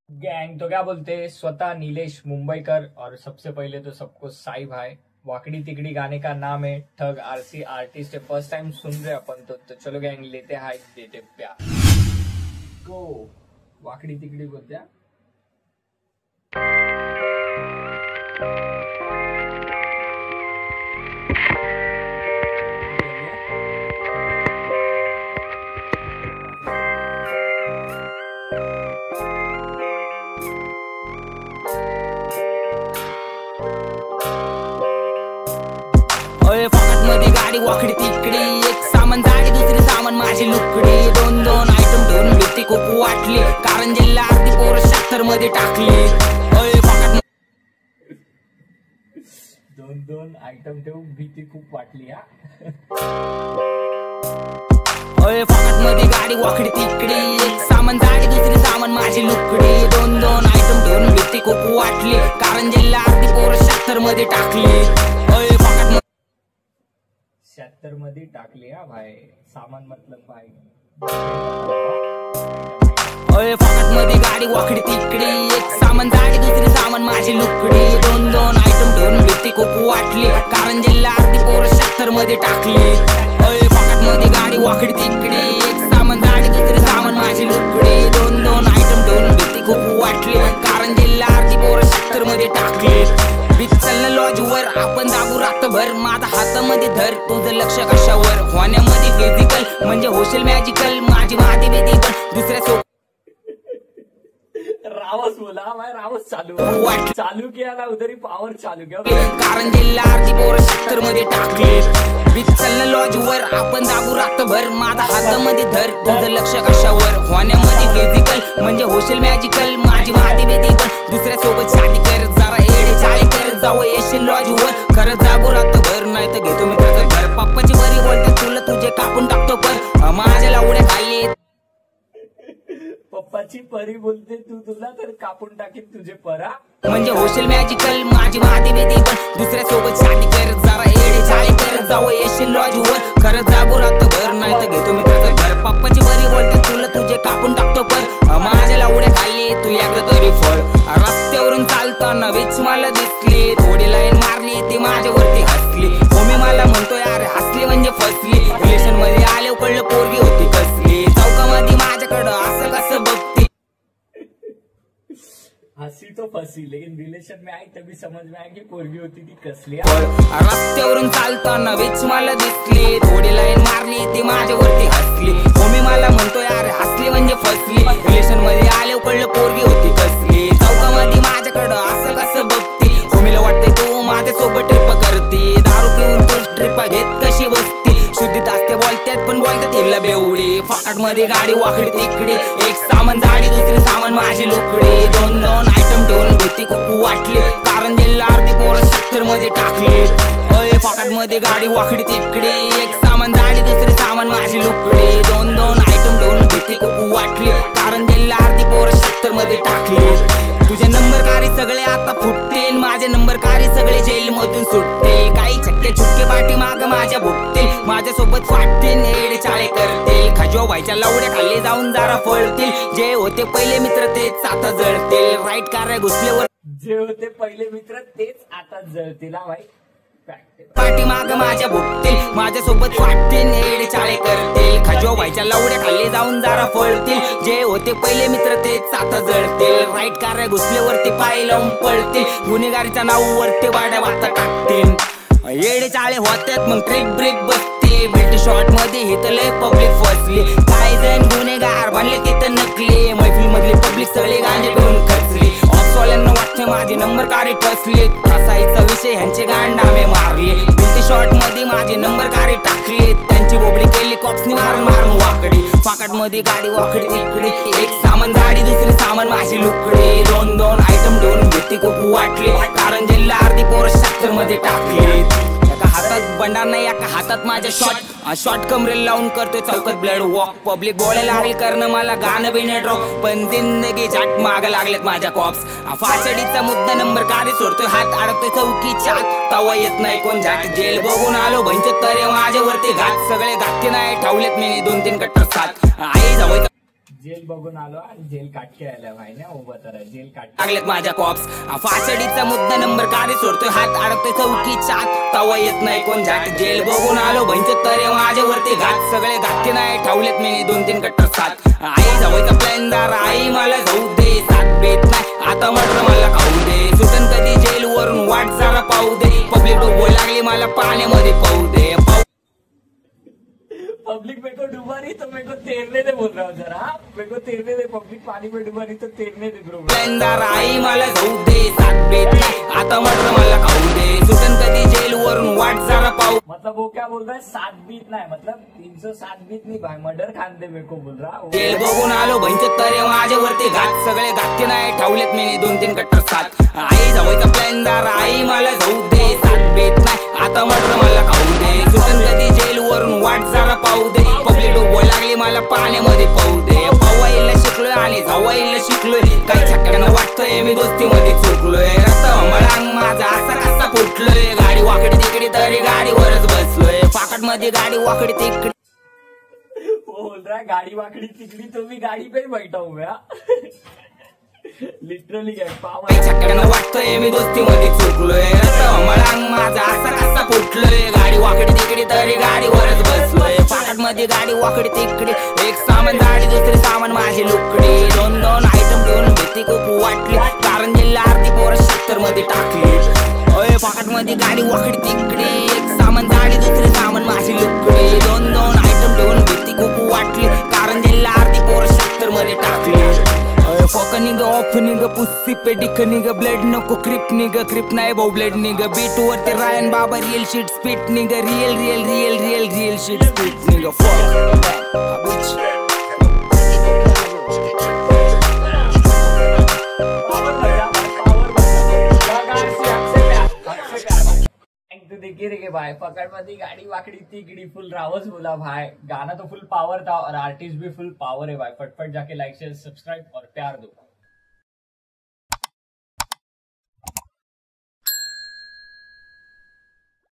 Gang तो क्या बोलते हैं, स्वतः नीलेश मुंबईकर। और सबसे पहले तो सबको साई भाई। वाकड़ी तिकड़ी गाने का नाम है, ठग आरसी आर्टिस्ट है, फर्स्ट टाइम सुन रहे अपन तो चलो गैंग लेते हाई देते प्यार गो। वाकड़ी तिकड़ी बोलते हैं। फॉकेट मध्ये गाडी वाकडी तिकडी, एक सामान जाडी दुसरी सामान माझी लुकडी। दोन दोन आयटम ठेवून भीती खूप वाटली, कारंजीला अर्धी पोरं 76 मध्ये टाकली। फॉकेट दोन दोन आयटम ठेवून भीती खूप वाटली हा। फॉकेट मध्ये गाडी वाकडी तिकडी, एक सामान जाडी दुसरी सामान माझी लुकडी। दोन दोन आयटम ठेवून भीती खूप वाटली, कारंजीला अर्धी पोरं 76 मध्ये टाकली। 76 मध्ये टाकली हा भाई, सामान मतलब भाई। फॉकेट मध्ये गाडी वाकडी तिकडी, एक सामान जाडी दुसरी सामान माझी लुकडी। दोन दोन आयटम ठेवून भीती खूप वाटली, कारंजीला अर्धी पोरं 76 मध्ये टाकली। फॉकेट मध्ये गाडी वाकडी तिकडी, एक सामान जाडी दुसरी सामान माझी लुकडी। दोन दोन आयटम ठेवून भीती खूप वाटली, कारंजीला अर्धी पोरं 76 मध्ये टाकली। बिचलना लॉजवर आपण दाबू रातभर, माझा हातामध्ये धर तुझं लक्ष कशावर। होण्यामध्ये फिजिकल म्हणजे होशील मॅजिकल, माझी मादी बेदी पण दुसऱ्या सोबत रावस बोला भाई, रावस चालू किया ना उधर ही पावर चालू किया। कारंजीला अर्धी पोरं 76 मध्ये टाकली। बिचलना लॉजवर आपण दाबू रातभर, माझा हातामध्ये धर तुझं लक्ष कशावर। होण्यामध्ये फिजिकल म्हणजे होशील मॅजिकल, माझी मादी बेदी पण दुसऱ्या सोबत शादी कर। जरा एडे चाळे कर, जाऊ येशील लॉजवर, खरं जागू रातभर नाही तर घेतो मित्राचं घर। पप्पाची बरी बोलते तुला तुझे कापून टाकतो पर, माझ्या लावड्या खाल्ली। पप्पाची परी बोलते तू तुला तर कापून टाकीन तुझे परा, म्हणजे होशील मॅजिकल, माझी मादी बेदी पण दुसऱ्या सोबत शादी कर। जरा एडे चाळे कर, जाऊ येशील लॉजवर, खरं जागू रातभर नाही तर घेतो मित्राचं घर। पप्पाची बरी बोलते तुला तुझे कापून टाकतो पर, माझ्या लावड्या खाल्ली तू एकदा तरी फळ। रस्त्यावरून चालताना वीच मला दिसली, थोडी लाईन मारली ती माझ्यावरती हसली। मी मला म्हणतो यार हसली म्हणजे फसली, रिलेशन मध्ये आले कळलं पोरगी होती कसली। चौकामध्ये माझ्याकडं असं कसं बघती, हसी तो फसी लेकिन रिलेशन में आई तभी समझ में आया कि पोरगी होती ती कसली। रस्त्यावरून चालताना वीच मला दिसली, थोडी लाईन मारली ती माझ्यावरती हसली। मी मला म्हणतो यार हसली म्हणजे फसली, रिलेशन मध्ये आले कळलं पोरगी होती कसली। चौकामध्ये माझ्याकडं असं कसं बघती, भूमीला वाटतंय तू माझ्यासोबत ट्रिप करते। दारू पिऊन तू ट्रिप घेत कशी बसती, शुद्धीत असते बोलत्यात पण बोलतात हिला बेवडी। फॉकेट मध्ये गाडी वाकडी तिकडी, एक सामान जाडी दुसरी सामान माझी लुकडी। दोन दोन आयटम ठेवून भीती खूप वाटली, कारंजीला अर्धी पोरं 76 मध्ये टाकली। फॉकेट मध्ये गाडी वाकडी तिकडी, एक सामान जाडी दुसरी सामान माझी लुकडी। दोन दोन आयटम ठेवून भीती खूप वाटली, कारंजीला अर्धी पोरं 76 मध्ये टाकली। तुझे नंबर कारी सगळे आता फुटतील, माझे नंबर कारी सगळे जेल मधून सुटतील। काही छक्के छुटके पाठी माग माझ्या भुकतील, माझ्यासोबत फाटतील एडे चाळे करतील। खजो व्हायच्या लावड्या खाल्ले जाऊन जरा फळतील, जे होते पहिले मित्र तेच आता जळतील। राईट कार्य घुसल्यावर जे होते पहिले मित्र तेच आता जळतील हा भाई। पाठी माग माझ्या भुकतील, माझ्यासोबत फाटतील एडे चाळे करतील। खजो व्हायच्या लावड्या खाल्ले जाऊन जरा फळतील, जे होते पहिले मित्र तेच आता जळतील। राईट कार्य घुसल्यावरती पाय लावून पळतील, गुन्हेगारीच्या नावावरती वाड्या वाचा टाकतील। येडे चाळे होत्यात मग ट्रिक ब्रेक बसते, बिल्टी शॉट मध्ये हिथं लय पब्लिक फसली। काही जण गुन्हेगार बनले तिथं नकली, मैफिल मधली पब्लिक सगळे गांजे घेऊन खचली। ऑफसवाल्यांना वाटते माझी नंबर कारी ठसली, फसायचा विषय ह्यांचे गांडामे मारले। बिल्टी शॉट मध्ये माझी नंबर कारी टाकली, त्यांची बोबडी केली कॉप्सनी मारून मारून वाकडी। फॉकेट मध्ये गाडी वाकडी तिकडी, एक सामान जाडी दुसरी सामान माझी लुकडी। दोन दोन आयटम ठेवून भीती खूप वाटली, कारंजीला अर्धी पोरं 76 मध्ये टाकली। एका हातात बंडार नाही एका हातात माझ्या शॉट कमरेला लावून करतोय चौकात ब्लड वॉक। पब्लिक बोलायला लागली करणं मला गाणं बिणं ड्रॉप, पण जिंदगी झाट माग लागलेत माझ्या कॉप्स। फाचडीचा मुद्दा नंबर कारी सोडतोय, हात अडकतोय चौकीच्या आत, तवा येत नाही कोण झाट। जेल बघून आलो 75 माझ्यावरती घात, सगळे घातके नाही ठेवलेत मी 2-3 कट्टर साथ। आई जावई जेल बघून आलो आणि जेल काटके आल्या भाई ना उभं तर जेल काटके लागलेत माझ्या कॉप्स फासडीचा मुद्दा नंबर काढे सोडतोय हात अडकतोय चौकीच्या आत तवा येत नाही कोण झाट जेल बघून आलो भंच तरे माझ्यावरती घात सगळे घातके नाही ठेवलेत मी 2-3 कट्टर साथ आई जावयचा प्लॅनदार आई मला जाऊ दे साथ बेत नाही आता म्हटलं मला खाऊ दे सुटन कधी जेल वरून वाट जरा पाहू दे पब्लिक डोबो लागली मला पाण्यामध्ये पाहू दे पब्लिक मेरे को डुबा रही तो मेरे को तैरने दे बोल रहा हूँ जरा मेरे को तैरने दे पब्लिक पानी में डुबा रही तो तैरने दे ब्रो प्लॅनदार आई मला जाऊ दे साथ बेत नाही आता म्हटलं मला खाऊ दे सुटन कधी जेल वरून वाट जरा पाहू मतलब वो क्या बोल रहा है 7 बीत नहीं मतलब 307 बीत नहीं भाई मर्डर खान दे मेरे को बोल रहा जेल बघून आलो भंच तरे माझ्यावरती घात सगळे घातके नाही ठेवलेत मी 2-3 कट्टर साथ आई जावयचा प्लॅनदार आई मला जाऊ दे साथ बेत नाही आता म्हटलं मला खाऊ दे सुटन कधी जेल वरून वाट जरा पाहू दे पब्लिक डोबो लागली मला पाण्यामध्ये पाहू दे पवायला शिकलोय आणि जावायला शिकलोय काही छक्क्यानं वाटतोय मी दोस्तीमध्ये चुकलोय रस्ता अंग माझा असा कसा फुटलोय गाडी वाकडी तिकडी तरी गाडीवरच बसलोय पाकट मध्ये गाडी वाकडी तिकडी बोल रहा है गाड़ी वाकड़ी तिकड़ी तो भी गाड़ी पे ही बैठा हूँ मैं लिटरली काही छक्क्यानं वाटतोय मी दोस्तीमध्ये चुकलोय रस्ता अंग माझा असा कसा फुटलोय गाडी वाकडी तिकडी तरी गाडीवरच बसलोय पाकट मध्ये गाडी वाकडी तिकडी एक सामान गाडी दुसरी सामान माझी लुकडी 2-2 आयटम घेऊन भीती खूप वाटली कारण जिल्हा आरती पोरं 70 मध्ये टाकली पाकट मध्ये गाडी वाकडी तिकडी एक सामान गाडी दुसरी सामान माझी लुकडी 2-2 आयटम घेऊन भीती खूप वाटली कारण जिल्हा आरती पोरं 70 मध्ये टाकली fuck nig off nig pussy pay dick nig blood नको क्रिप नाही भाऊ ब्लड निग बीट वरती रायन बाबा real shit spit nig real shit spit nig तो देखिए रे भाई पकड़ मती गाड़ी वाकड़ी तिकड़ी फुल रावस बोला भाई गाना तो फुल पावर था और आर्टिस्ट भी फुल पावर है भाई फटफट जाके लाइक शेयर सब्सक्राइब और प्यार दो।